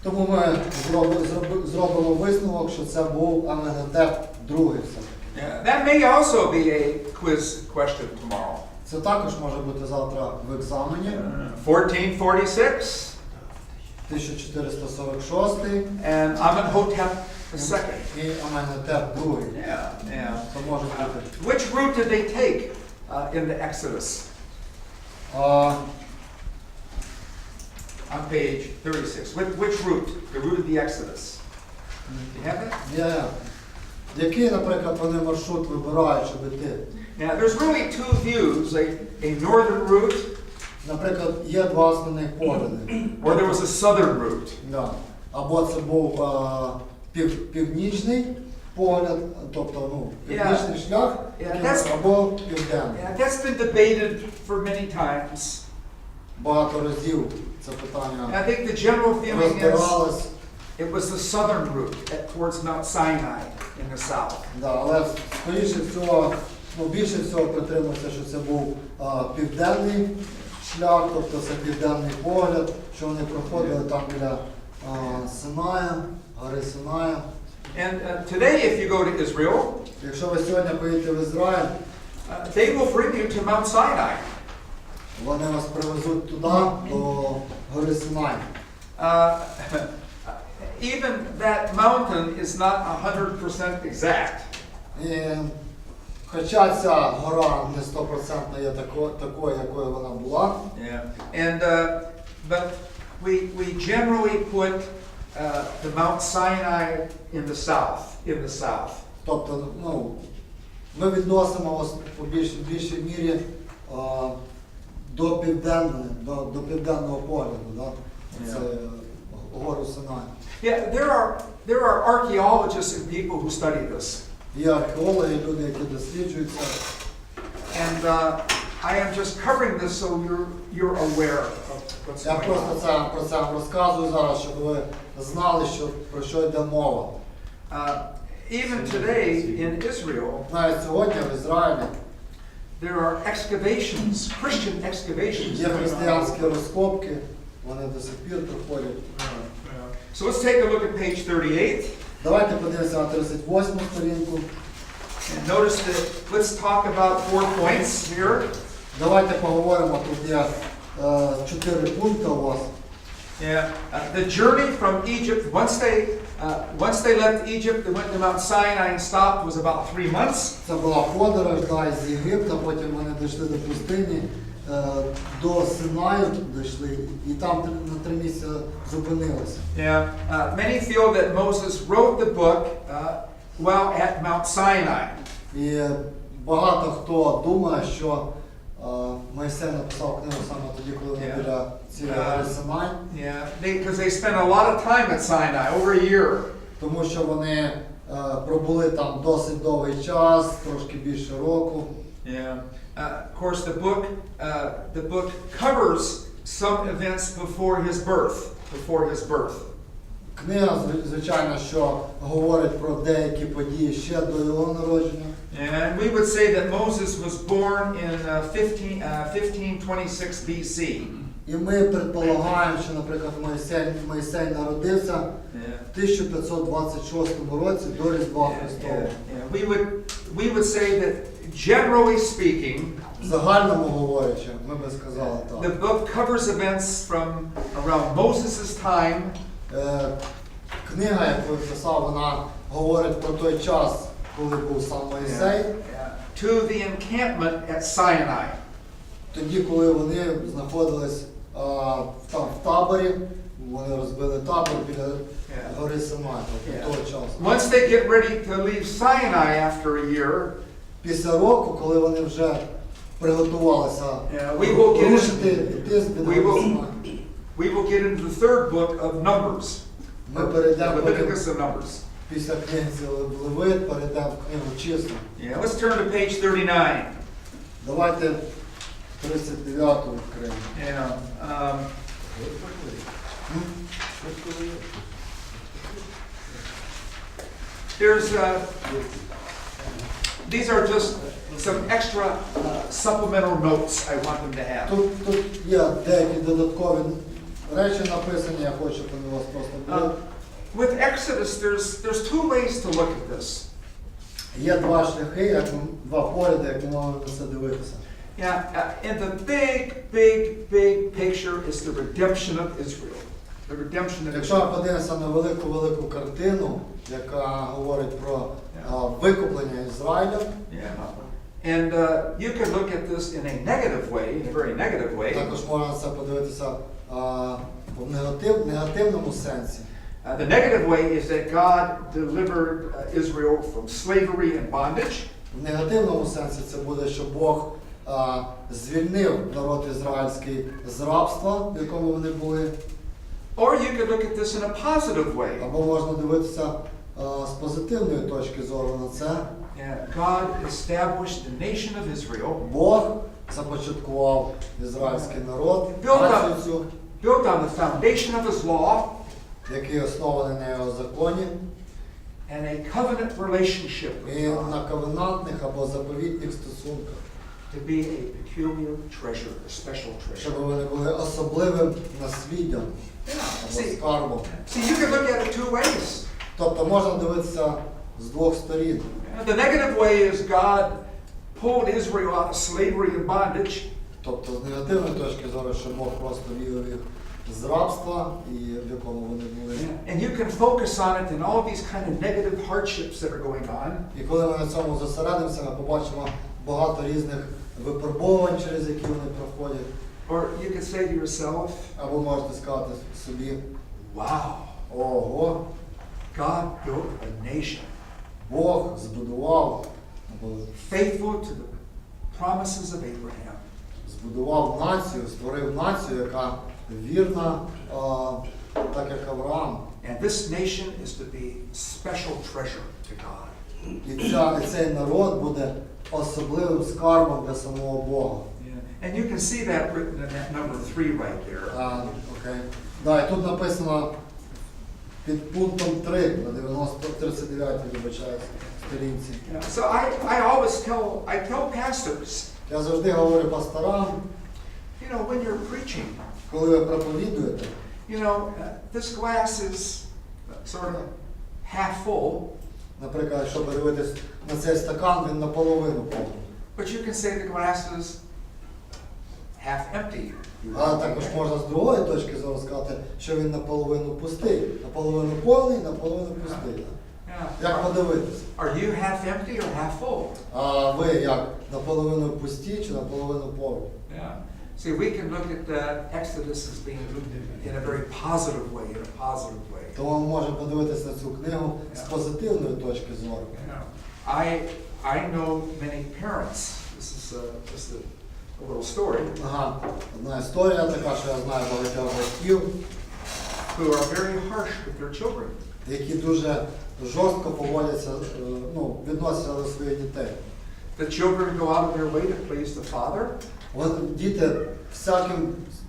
Тому ми зробимо висновок, що це був Аменготеп II. That may also be a quiz question tomorrow. Це також може бути завтра в екзамені. 1446 1446 and Amenhotep II. і Аменготеп II. Це може бути. Which route did they take in the Exodus? On page 36. Which route? The route of the Exodus. You have that? Який, наприклад, вони маршрут вибирають, щоб йти? Now, there's really two views, a northern route, Наприклад, є два основних погляди. or there was a southern route. Да. Або це був північний погляд, тобто, ну, північний шлях, або південний. That's been debated for many times. Багато разів це питання I think the general feeling is розбиралось. it was the southern route towards Mount Sinai in the south. Да, але скоріше всього, ну, більше всього притримується, що це був південний шлях, тобто це південний погляд, що вони проходили там біля Синая, гори Синая. And today, if you go to Israel, Якщо ви сьогодні поїдете в Ізраїль, they will bring you to Mount Sinai. вони вас привезуть туди, до гори Синай. Even that mountain is not 100% exact. І, хоча ця гора не 100% є такою, якою вона була, And but we generally put the Mount Sinai in the south. Тобто, ну, ми відносимо ось по більшій мірі до південного погляду, да? Це гору Синай. Yeah, there are archaeologists and people who study this. Є археологи, люди, які досліджуються. And I am just covering this so you're aware of what's Я going просто on. про це вам розказую зараз, щоб ви знали, про що йде мова. Even today in Israel, Навіть сьогодні в Ізраїлі there are excavations, Christian excavations. є going on. християнські розкопки, вони до сих пір проходять. So let's take a look at page 38. Давайте подивимося на 38 сторінку. And notice that, let's talk about 4 points here. Давайте поговоримо, тут є 4 пункти у вас. Yeah, the journey from Egypt, once they left Egypt, they went to Mount Sinai and stopped, was about 3 months. Це була подорож з Єгипта, потім вони дійшли до пустині, до Синаю дійшли, і там на 3 місяці зупинилися. Yeah, many feel that Moses wrote the book while at Mount Sinai. І багато хто думає, що Мойсей написав книгу саме тоді, коли вони біля цієї гори Синай. Yeah, because they spent a lot of time at Sinai, over a year. Тому що вони пробули там досить довгий час, трошки більше року. Yeah. Of course, the book covers some events before his birth. Книга, звичайно, що говорить про деякі події ще до його народження. And we would say that Moses was born in 1526 BC. І ми предполагаємо, що, наприклад, Мойсей народився в 1526 році до Різдва Христового. We would say that, generally speaking, В загальному говорячи, ми би сказали the так. book covers events from around Moses' time. Книга, яку я писав, вона говорить про той час, коли був сам Мойсей, To the encampment at Sinai. тоді, коли вони знаходились там в таборі, вони розбили табор біля гори Синай, тобто того часу. Once they get ready to leave Sinai after a year, Після року, коли вони вже приготувалися we will get рушити, йти з біля гори Синай, we will get into the third book of Numbers. ми перейдемо Leviticus and Numbers. після книги Левит, перейдемо в книгу Числа. Yeah, let's turn to page 39. Давайте 39-ту відкриємо. Yeah, these are just some extra supplemental notes I want them to have. Тут є деякі додаткові речі написані, я хочу, щоб вони у вас просто були. With Exodus, there's 2 ways to look at this. Є два шляхи, два погляди, як ми можемо на це дивитися. Yeah, and the big picture is the redemption of Israel. The redemption of Якщо ми Israel. подивимося на велику картину, яка говорить про викуплення Ізраїля, Yeah. And you can look at this in a negative way, in a very negative way. також можна на це подивитися в негативному сенсі. The negative way is that God delivered Israel from slavery and bondage. В негативному сенсі це буде, що Бог звільнив народ ізраїльський з рабства, в якому вони були. Or you could look at this in a positive way. Або можна дивитися з позитивної точки зору на це. God established the nation of Israel. Бог започаткував ізраїльський народ, Built on the foundation of His law. Який оснований на його законі. And a covenant relationship with І God. на ковенантних або заповітних стосунках. To be a peculiar treasure, a special treasure. Щоб вони були особливим насліддям або скарбом. See, you can look at it 2 ways. Тобто можна дивитися з двох сторін. The negative way is God pulled Israel out of slavery and bondage. Тобто з негативної точки зору, що Бог просто вивів їх з рабства, і в якому вони були. And you can focus on it in all these kind of negative hardships that are going on. І коли ми на цьому зосередимося, ми побачимо багато різних випробувань, через які вони проходять. Or you could say to yourself, Або можете сказати собі, wow, Ого, God built a nation Бог збудував, або faithful to the promises of Abraham. збудував націю, створив націю, яка вірна, так як Авраам. And this nation is to be special treasure to God. І цей народ буде особливим скарбом для самого Бога. And you can see that written in that number 3 right there. Окей. Да, і тут написано під пунктом 3 на 39 вибачаюся, сторінці. So I always tell pastors, Я завжди говорю пасторам, you know, when you're preaching, коли ви проповідуєте, you know, this glass is sort of half full, наприклад, якщо подивитись на цей стакан, він наполовину повний. but you can say the glass is half empty. А також можна з другої точки зору сказати, що він наполовину пустий. Наполовину повний, наполовину пустий. Yeah. Як подивитися? Are you half empty or half full? А ви як, наполовину пусті чи наполовину повні? Yeah. See, we can look at Exodus as being in a very positive way, Тому ми можемо подивитися на цю книгу з позитивної точки зору. Yeah. I know many parents. This is just a little story. Ага, одна історія така, що я знаю багатьох батьків, Who are very harsh with their children. які дуже жорстко поводяться, відносяться до своїх дітей. The children go out of their way to please the father. Діти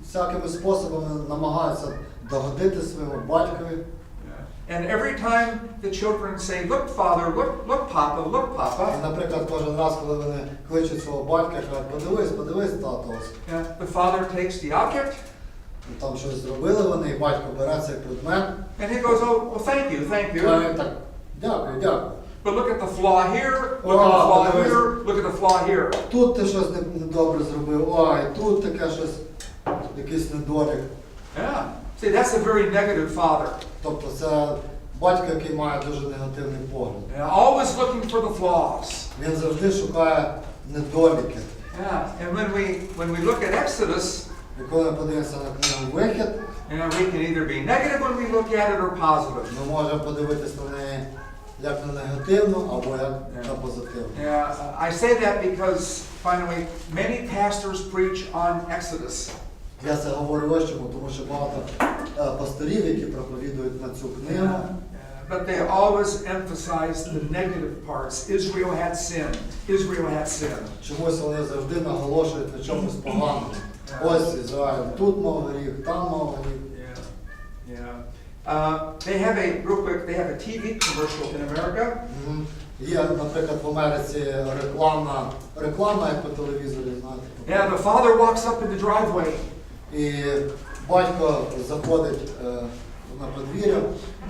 всякими способами намагаються догодити своєму батькові. And every time the children say, "Look, father, look, papa, look, І, papa," наприклад, кожен раз, коли вони кличуть свого батька, кажуть, подивись, тато, ось. the father takes the object І там щось зробили вони, і батько бере цей предмет. and he goes, "Oh, thank you, thank І you." він так, дякую. But look at the flaw here. Look at the flaw here. Look at the flaw here. Тут ти щось недобре зробив, ой, тут таке щось, якийсь недолік. Yeah. See, that's a very negative father. Тобто це батько, який має дуже негативний погляд. Yeah, always looking for the flaws. Він завжди шукає недоліки. Yeah. And when we look at Exodus, І коли ми подивимося на книгу «Вихід», we can either be negative when we look at it or positive. ми можемо подивитися на неї як на негативну, або як на позитивну. Yeah, I say that because finally many pastors preach on Exodus. Я це говорю ось чому, тому що багато пасторів, які проповідують на цю книгу, But they always emphasize the negative parts. Israel had sinned. Israel had sinned. чомусь вони завжди наголошують на чомусь поганому. Ось Ізраїль тут мав гріх, там мав гріх. They have real quick, they have a TV commercial in America. Є, наприклад, в Америці реклама, як по телевізорі, знаєте. Yeah, the father walks up in the driveway. І батько заходить на подвір'я,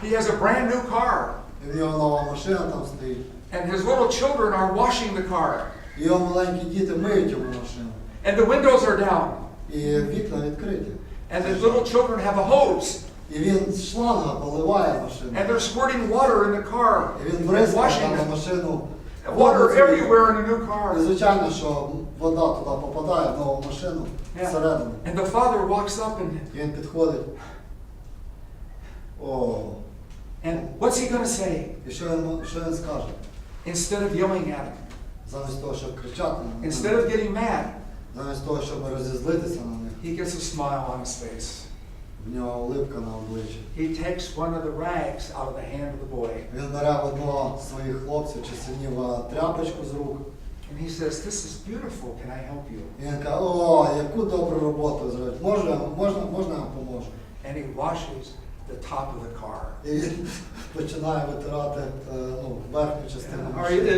He has a brand new car. і в нього нова машина там стоїть. And his little children are washing the car. І його маленькі діти миють йому машину. And the windows are down. І вікна відкриті. And the little children have a hose. І він з шланга поливає машину. And they're squirting water in the car. І він And бризкає washing на it. машину. Water everywhere in the new car. І звичайно, що вода туди попадає в нову машину всередину. And the father walks up and І він підходить. О. and what's he going to say? І що він скаже? Instead of yelling at him, Замість того, щоб кричати на них, instead of getting mad, замість того, щоб розізлитися на них, he gets a smile on his face. в нього улипка на обличчі. He takes one of the rags out of the hand of the boy. Він бере одного з своїх хлопців чи синів тряпочку з рук. And he says, "This is beautiful. Can I help you?" І він каже, о, яку добру роботу зробити. Можна я вам поможу? And he washes the top of the car. І він починає витирати верхню частину Or машини.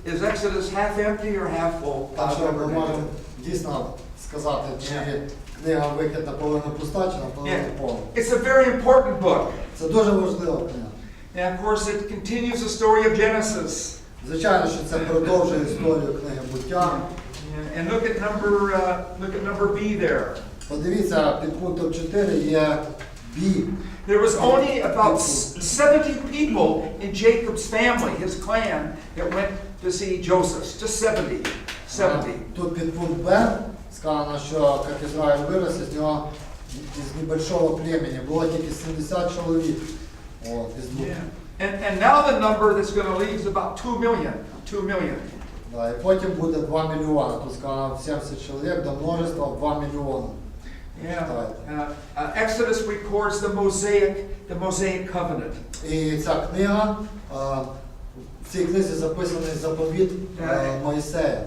is Exodus half empty or half full? Так що ми Positive or можемо negative? дійсно сказати, чи книга «Вихід» наполовину пуста, чи наполовину повна. It's a very important book. Це дуже важлива книга. And of course, it continues the story of Genesis. Звичайно, що це продовжує історію книги «Буття». And look at number B there. Подивіться, під пунктом 4 є «Бі». There was only about 70 people in Jacob's family, his clan, that went to see Joseph. Just 70. Тут під пункт Б сказано, що як Ізраїль вирос, з нього із небольшого племені, було тільки 70 чоловік. От, із двох. And now the number that's going to leave is about 2 million. 2 million. Да, і потім буде 2 мільйони. Тут сказано 70 чоловік до множества 2 мільйони. Exodus records the Mosaic covenant. І ця книга, в цій книзі записаний заповіт Мойсея.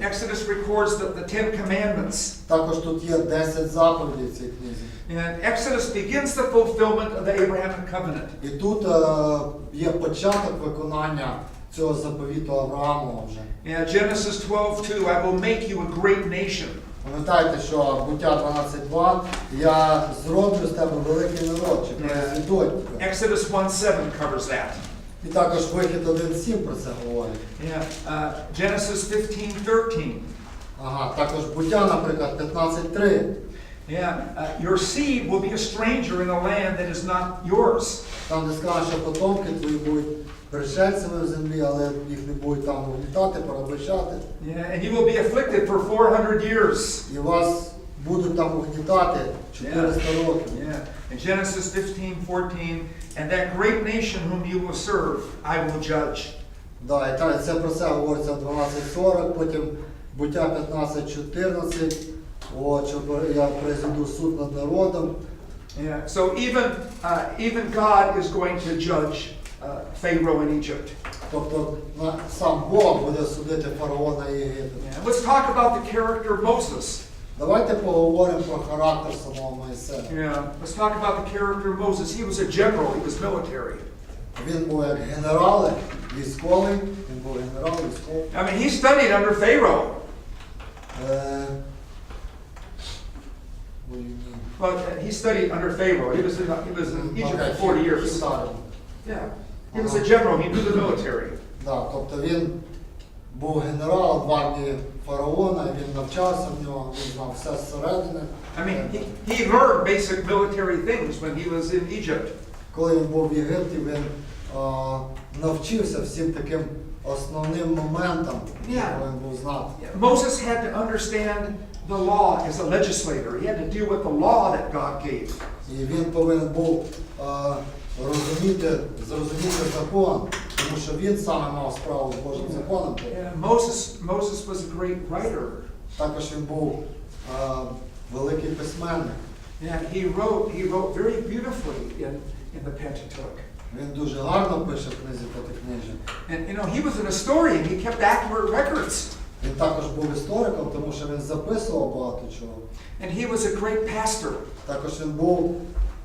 Exodus records the Ten Commandments. Також тут є 10 заповідей в цій книзі. And Exodus begins the fulfillment of the Abrahamic covenant. І тут є початок виконання цього заповіту Авраамова вже. Genesis 12:2, I will make you a great nation. Пам'ятаєте, що Буття 12.2, я зроблю з тебе великий народ, чи произведуть. Exodus 1:7 covers that. І також Вихід 1.7 про це говорить. Genesis 15:13. Ага, також Буття, наприклад, 15.3. Your seed will be a stranger in a land that is not yours. Там, де сказано, що потомки твої будуть пришельцями в землі, але їх не будуть там угнітати, порабощати. And you will be afflicted for 400 years. І вас будуть там угнітати 400 років. In Genesis 15:14, and that great nation whom you will serve, I will judge. Да, і так, це про це говориться в 12.40, потім Буття 15.14, от, що я произведу суд над народом. So even God is going to judge Pharaoh in Egypt. Тобто сам Бог буде судити фараона Єгипту. Let's talk about the character of Moses. Давайте поговоримо про характер самого Мойсея. Let's talk about the character of Moses. He was a general, he was military. Він був як генерал, військовий, він був генерал, військовий. I mean, he studied under Pharaoh. But he studied under Pharaoh. He was in Egypt for 40 years. He was a general. He knew the military. Да, тобто він був генерал в армії фараона, він навчався в нього, він знав все зсередини. I mean, he learned basic military things when he was in Egypt. Коли він був в Єгипті, він навчився всім таким основним моментам, що він був знати. Moses had to understand the law as a legislator. He had to deal with the law that God gave. І він повинен був зрозуміти закон, тому що він саме мав справу з Божим законом. Moses was a great writer. Також він був великий письменник. He wrote very beautifully in the Pentateuch. Він дуже гарно пише в книзі П'ятикнижжя. And he was an historian. He kept accurate records. Він також був істориком, тому що він записував багато чого. And he was a great pastor. Також він був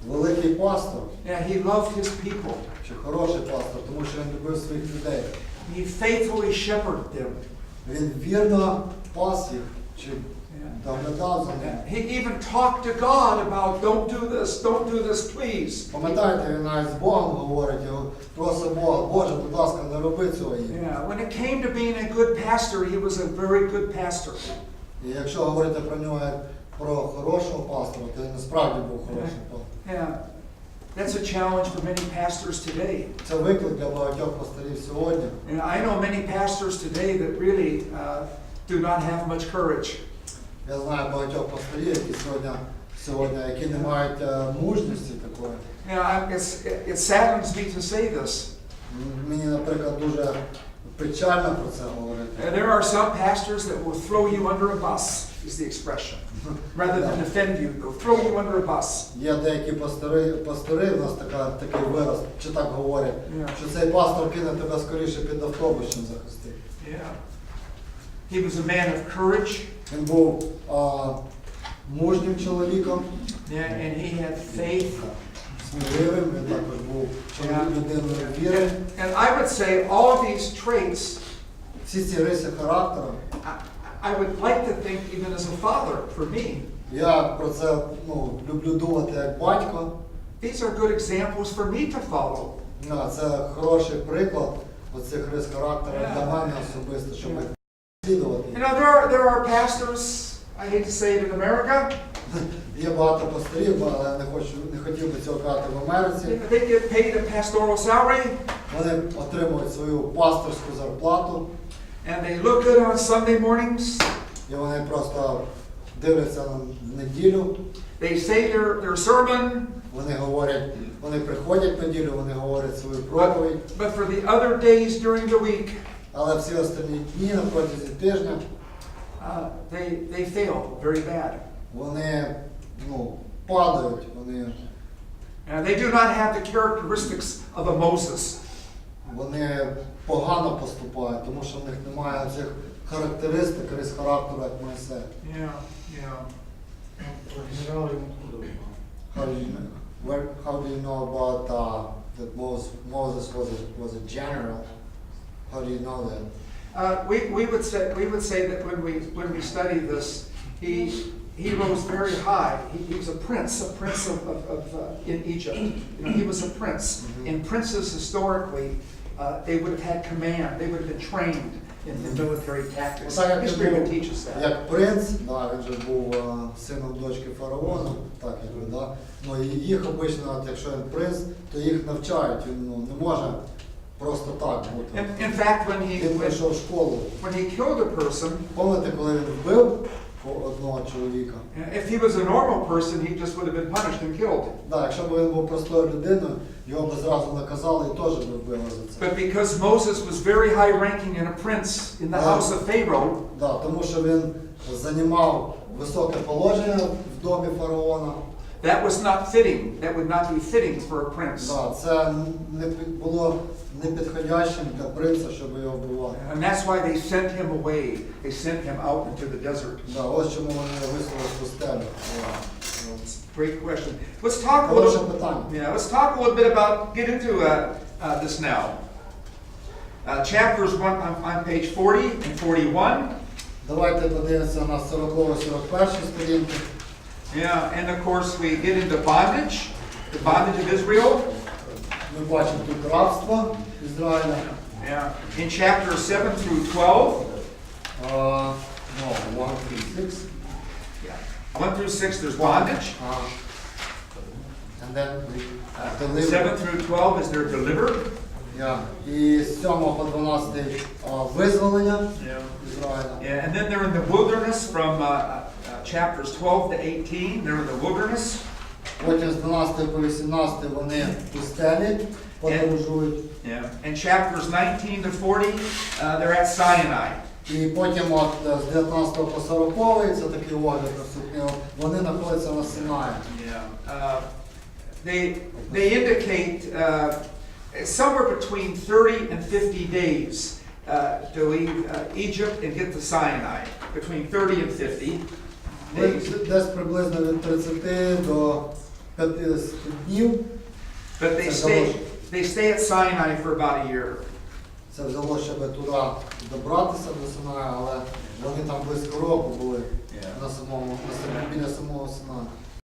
великий пастор. He loved his people. Чи хороший пастор, тому що він любив своїх людей. He faithfully shepherded them. Він вірно пас їх, чи доглядав за ними. He even talked to God about don't do this, please. Пам'ятаєте, він навіть з Богом говорить, просить Бога, Боже, будь ласка, не роби цього їм. When it came to being a good pastor, he was a very good pastor. І якщо говорити про нього як про хорошого пастора, то він насправді був хорошим пастором. That's a challenge for many pastors today. Це виклик для багатьох пасторів сьогодні. I know many pastors today that really do not have much courage. Я знаю багатьох пасторів, які сьогодні, які не мають мужності такої. It saddens me to say this. Мені, наприклад, дуже печально про це говорити. There are some pastors that will throw you under a bus, is the expression. Rather than defend you, they'll throw you under a bus. Є деякі пастори, в нас такий вираз, чи так говорять, що цей пастор кине тебе скоріше під автобус, чим захистить. He was a man of courage. Він був мужнім чоловіком. And he had faith. Сміливим, він також був людиною віри. And I would say all of these traits, Всі ці риси характеру. I would like to think even as a father for me. Я про це люблю думати як батько. These are good examples for me to follow. Це хороший приклад оцих рис характеру для мене особисто, щоб слідувати. You know, there are pastors, I hate to say it in America. Є багато пасторів, але не хотів би цього казати в Америці. They get paid a pastoral salary. Вони отримують свою пасторську зарплату. And they look good on Sunday mornings. І вони просто дивляться на неділю. They say their sermon, Вони говорять, вони приходять в неділю, вони говорять свою проповідь, but for the other days during the week, але всі останні дні на протязі тижня they fail very bad. вони падають, вони, They do not have the characteristics of a Moses. вони погано поступають, тому що в них немає цих характеристик, рис характеру, як Мойсей. How do you know about that Moses was a general? How do you know that? We would say that when we study this, he rose very high. He was a prince in Egypt. He was a prince. And princes historically, they would have had command. They would have been trained in military tactics. History would teach us that. Як принц, він же був сином дочки фараона, так якби, да. Ну і їх обично, якщо він принц, то їх навчають. Він не може просто так бути. In fact, Він прийшов в школу. when he killed a person, Пам'ятаєте, коли він вбив одного чоловіка? if he was a normal person, he just would have been punished and killed. Да, якщо б він був простою людиною, його б зразу наказали і теж б вбили за це. But because Moses was very high ranking and a prince in the house of Pharaoh, Да, тому що він займав високе положення в домі фараона. that was not fitting. That would not be fitting for a prince. Да, це не було непідходящим для принца, щоб його вбивати. And that's why they sent him away. They sent him out into the desert. Да, ось чому вони вислали в пустелю. Great question. Let's talk a Хороше little. питання. Yeah, let's talk a little bit about. Get into this now. Chapters on page 40 and 41. Давайте подивимося на 40-41 сторінки. Yeah, and of course we get into bondage, the bondage of Israel. Ми бачимо тут рабство Ізраїля. Yeah. In chapters 7 through 12. 1 through 6. Yeah. 1 through 6 there's bondage. And then deliver. 7 through 12 is they're delivered. Yeah. І з 7 по 12 визволення Ізраїля. Yeah, and then they're in the wilderness from chapters 12 to 18. They're in the wilderness. Потім з 12 по 18 вони в пустелі подорожують. Yeah. And chapters 19 to 40, they're at Sinai. І потім от з 19 по 40, це такий огляд на всю книгу, вони знаходяться на Синаї. Yeah. They indicate somewhere between 30 and 50 days to leave Egypt and get to Sinai. Between 30 and 50 days. Десь приблизно від 30 до 50 днів. But they stay at Sinai for about a year. Це взяло, щоб туди добратися до Синаю, але вони там близько року були біля самого Синаю.